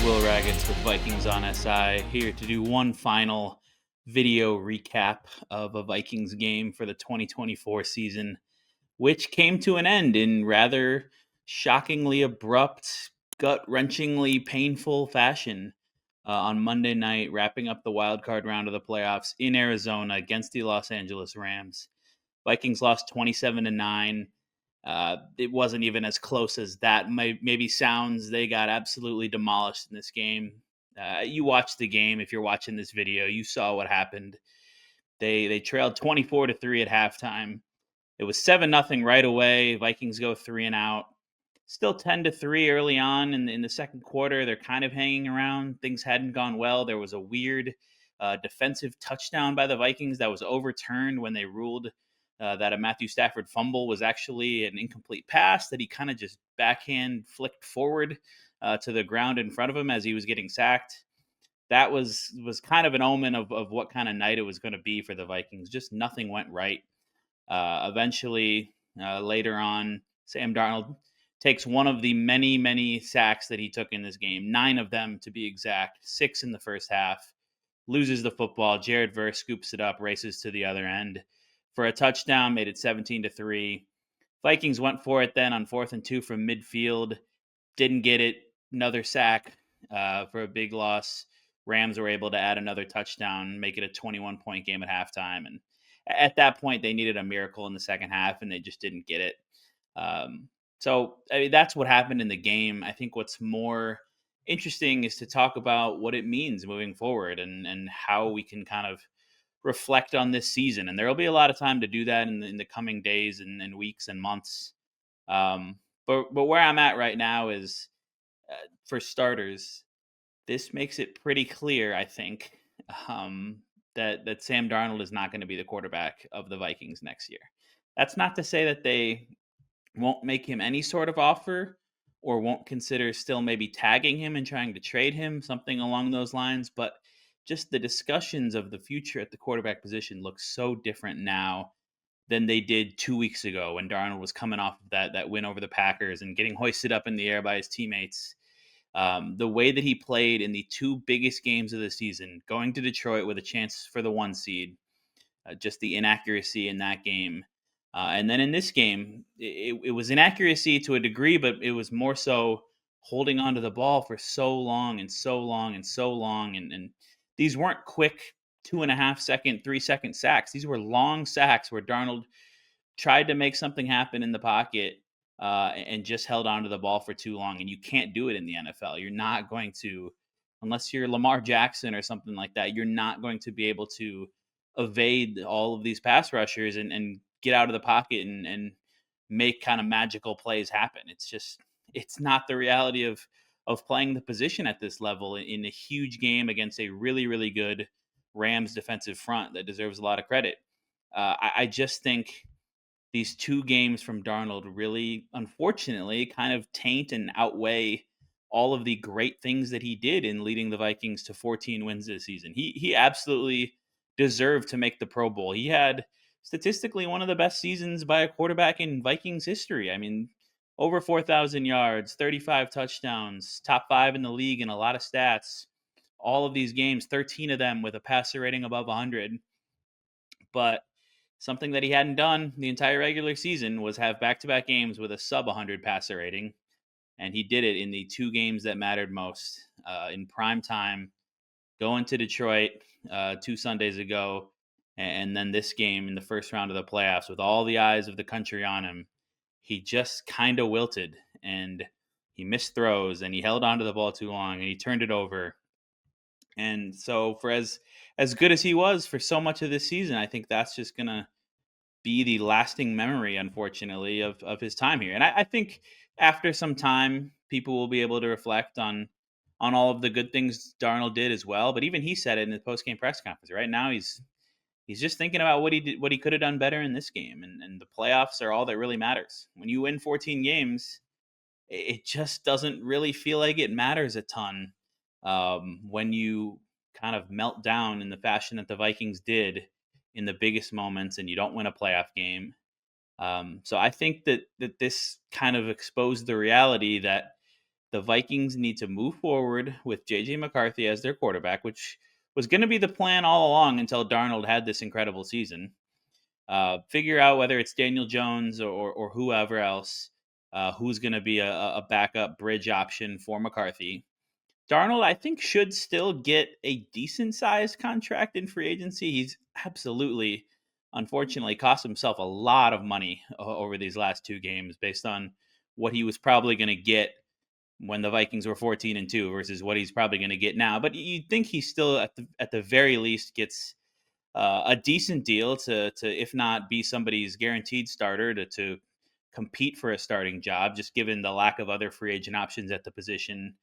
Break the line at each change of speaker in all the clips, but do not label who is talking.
Will Ragatz with Vikings on SI here to do one final video recap of a Vikings game for the 2024 season, which came to an end in rather shockingly abrupt, gut wrenchingly painful fashion on Monday night, wrapping up the wild card round of the playoffs in Arizona against the Los Angeles Rams. Vikings lost 27-9. It wasn't even as close as that maybe sounds. They got absolutely demolished in this game. You watched the game. If you're watching this video, you saw what happened. They trailed 24-3 at halftime. It was 7-0 right away. Vikings go 3 and out. Still 10-3 early on in the second quarter. They're kind of hanging around. Things hadn't gone well. There was a weird defensive touchdown by the Vikings that was overturned when they ruled that a Matthew Stafford fumble was actually an incomplete pass that he kind of just backhand flicked forward to the ground in front of him as he was getting sacked. That was kind of an omen of what kind of night it was going to be for the Vikings. Just nothing went right. Eventually, later on, Sam Darnold takes one of the many, many sacks that he took in this game, 9 of them to be exact, 6 in the first half, loses the football. Jared Verse scoops it up, races to the other end for a touchdown, made it 17-3. Vikings went for it then on 4th and 2 from midfield, didn't get it, another sack for a big loss. Rams were able to add another touchdown, make it a 21-point game at halftime. And at that point, they needed a miracle in the second half, and they just didn't get it. So I mean, that's what happened in the game. I think what's more interesting is to talk about what it means moving forward and how we can kind of reflect on this season. And there will be a lot of time to do that in the coming days and weeks and months. But where I'm at right now is, for starters, this makes it pretty clear, I think, um, that Sam Darnold is not going to be the quarterback of the Vikings next year. That's not to say that they won't make him any sort of offer or won't consider still maybe tagging him and trying to trade him, something along those lines. But just the discussions of the future at the quarterback position look so different now than they did 2 weeks ago when Darnold was coming off of that win over the Packers and getting hoisted up in the air by his teammates. The way that he played in the 2 biggest games of the season, going to Detroit with a chance for the 1 seed, just the inaccuracy in that game. And then in this game, it was inaccuracy to a degree, but it was more so holding onto the ball for so long and so long and so long. And these weren't quick 2.5 second, 3 second sacks. These were long sacks where Darnold tried to make something happen in the pocket and just held onto the ball for too long. And you can't do it in the NFL. You're not going to, unless you're Lamar Jackson or something like that, you're not going to be able to evade all of these pass rushers and get out of the pocket and make kind of magical plays happen. It's not the reality of playing the position at this level in a huge game against a really, really good Rams defensive front that deserves a lot of credit. I just think these 2 games from Darnold really, unfortunately, kind of taint and outweigh all of the great things that he did in leading the Vikings to 14 wins this season. He absolutely deserved to make the Pro Bowl. He had statistically one of the best seasons by a quarterback in Vikings history. I mean, over 4,000 yards, 35 touchdowns, top 5 in the league in a lot of stats. All of these games, 13 of them with a passer rating above 100. But something that he hadn't done the entire regular season was have back-to-back games with a sub 100 passer rating, and he did it in the 2 games that mattered most in prime time, going to Detroit 2 Sundays ago, and then this game in the first round of the playoffs with all the eyes of the country on him. He just kind of wilted, and he missed throws, and he held onto the ball too long, and he turned it over. And so for as good as he was for so much of this season, I think that's just gonna be the lasting memory, unfortunately, of his time here. And I think after some time, people will be able to reflect on all of the good things Darnold did as well. But even he said it in his post game press conference. Right now, he's just thinking about what he did, what he could have done better in this game. And the playoffs are all that really matters. When you win 14 games, it just doesn't really feel like it matters a ton when you kind of melt down in the fashion that the Vikings did in the biggest moments and you don't win a playoff game. So I think that this kind of exposed the reality that the Vikings need to move forward with JJ McCarthy as their quarterback, which was going to be the plan all along until Darnold had this incredible season. Figure out whether it's Daniel Jones or whoever else, who's going to be a backup bridge option for McCarthy. Darnold, I think, should still get a decent sized contract in free agency. He's absolutely, unfortunately, cost himself a lot of money over these last two games based on what he was probably going to get when the Vikings were 14-2 versus what he's probably going to get now. But you'd think he still, at the very least, gets a decent deal to if not be somebody's guaranteed starter to compete for a starting job, just given the lack of other free agent options at the position,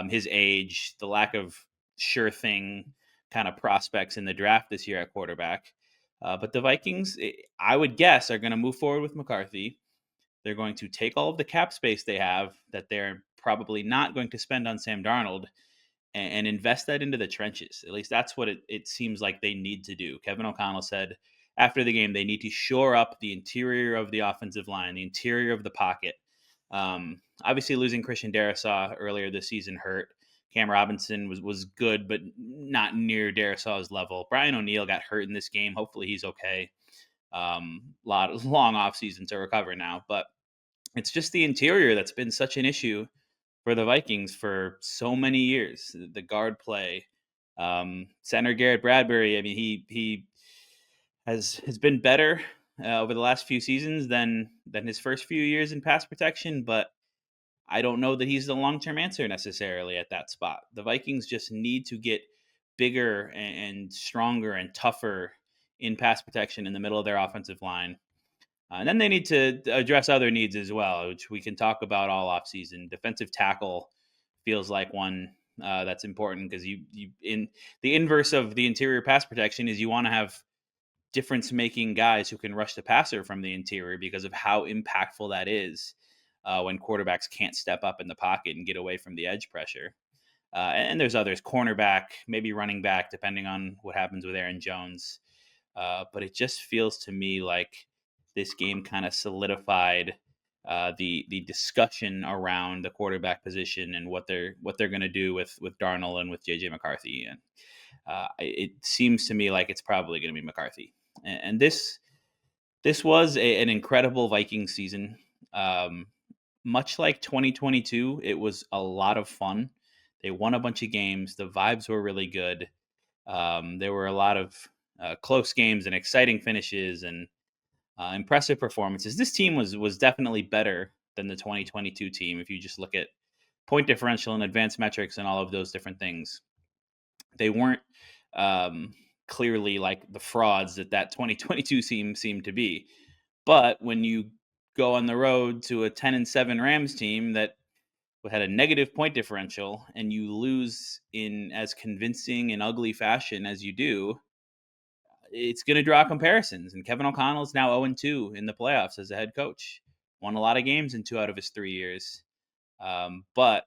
his age, the lack of sure thing kind of prospects in the draft this year at quarterback. But the Vikings, I would guess, are going to move forward with McCarthy. They're going to take all of the cap space they have that they're probably not going to spend on Sam Darnold and invest that into the trenches. At least that's what it seems like they need to do. Kevin O'Connell said after the game they need to shore up the interior of the offensive line, the interior of the pocket. Obviously, losing Christian Darrisaw earlier this season hurt. Cam Robinson was good, but not near Darrisaw's level. Brian O'Neill got hurt in this game. Hopefully, he's okay. Long off season to recover now, but it's just the interior that's been such an issue for the Vikings for so many years. The guard play, center Garrett Bradbury. I mean, he has been better over the last few seasons than his first few years in pass protection, but I don't know that he's the long term answer necessarily at that spot. The Vikings just need to get bigger and stronger and tougher in pass protection in the middle of their offensive line. And then they need to address other needs as well, which we can talk about all offseason. Defensive tackle feels like one that's important because you in the inverse of the interior pass protection is you want to have difference making guys who can rush the passer from the interior because of how impactful that is when quarterbacks can't step up in the pocket and get away from the edge pressure. And there's others, cornerback, maybe running back, depending on what happens with Aaron Jones. But it just feels to me like this game kind of solidified the discussion around the quarterback position and what they're going to do with Darnold and with JJ McCarthy. And it seems to me like it's probably going to be McCarthy. And this was an incredible Viking season. Much like 2022, it was a lot of fun. They won a bunch of games. The vibes were really good. There were a lot of close games and exciting finishes and impressive performances. This team was definitely better than the 2022 team if you just look at point differential and advanced metrics and all of those different things. They weren't clearly like the frauds that 2022 team seemed to be. But when you go on the road to a 10-7 Rams team that had a negative point differential and you lose in as convincing and ugly fashion as you do, it's going to draw comparisons. And Kevin O'Connell is now 0-2 in the playoffs as a head coach. Won a lot of games in 2 out of his 3 years. But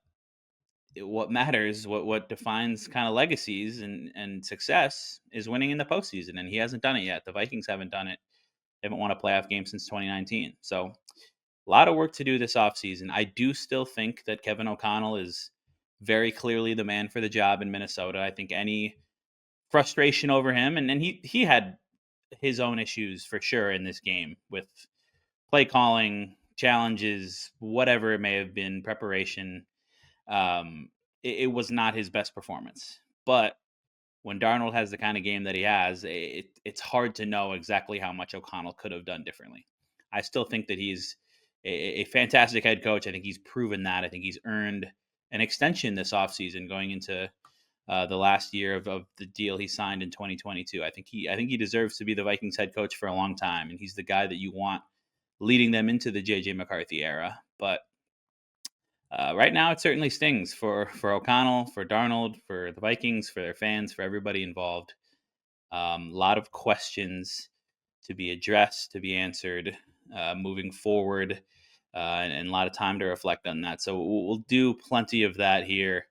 what matters, what defines kind of legacies and success is winning in the postseason. And he hasn't done it yet. The Vikings haven't done it. They haven't won a playoff game since 2019. So a lot of work to do this offseason. I do still think that Kevin O'Connell is very clearly the man for the job in Minnesota. I think any frustration over him, and he had his own issues for sure in this game with play calling, challenges, whatever it may have been, preparation. It was not his best performance. But when Darnold has the kind of game that he has, it's hard to know exactly how much O'Connell could have done differently. I still think that he's a fantastic head coach. I think he's proven that. I think he's earned an extension this offseason going into the last year of the deal he signed in 2022. I think he deserves to be the Vikings head coach for a long time, and he's the guy that you want leading them into the JJ McCarthy era. But right now, it certainly stings for O'Connell, for Darnold, for the Vikings, for their fans, for everybody involved. A lot of questions to be addressed, to be answered moving forward, and a lot of time to reflect on that. So we'll do plenty of that here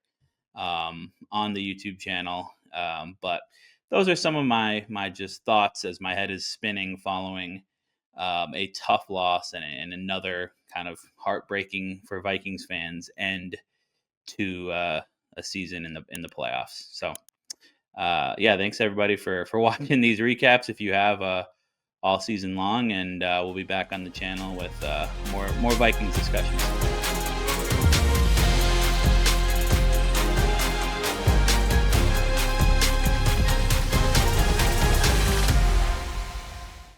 on the YouTube channel. But those are some of my just thoughts as my head is spinning following a tough loss and another kind of heartbreaking for Vikings fans end to a season in the playoffs. So yeah, thanks everybody for watching these recaps. If you have all season long, and we'll be back on the channel with more Vikings discussion.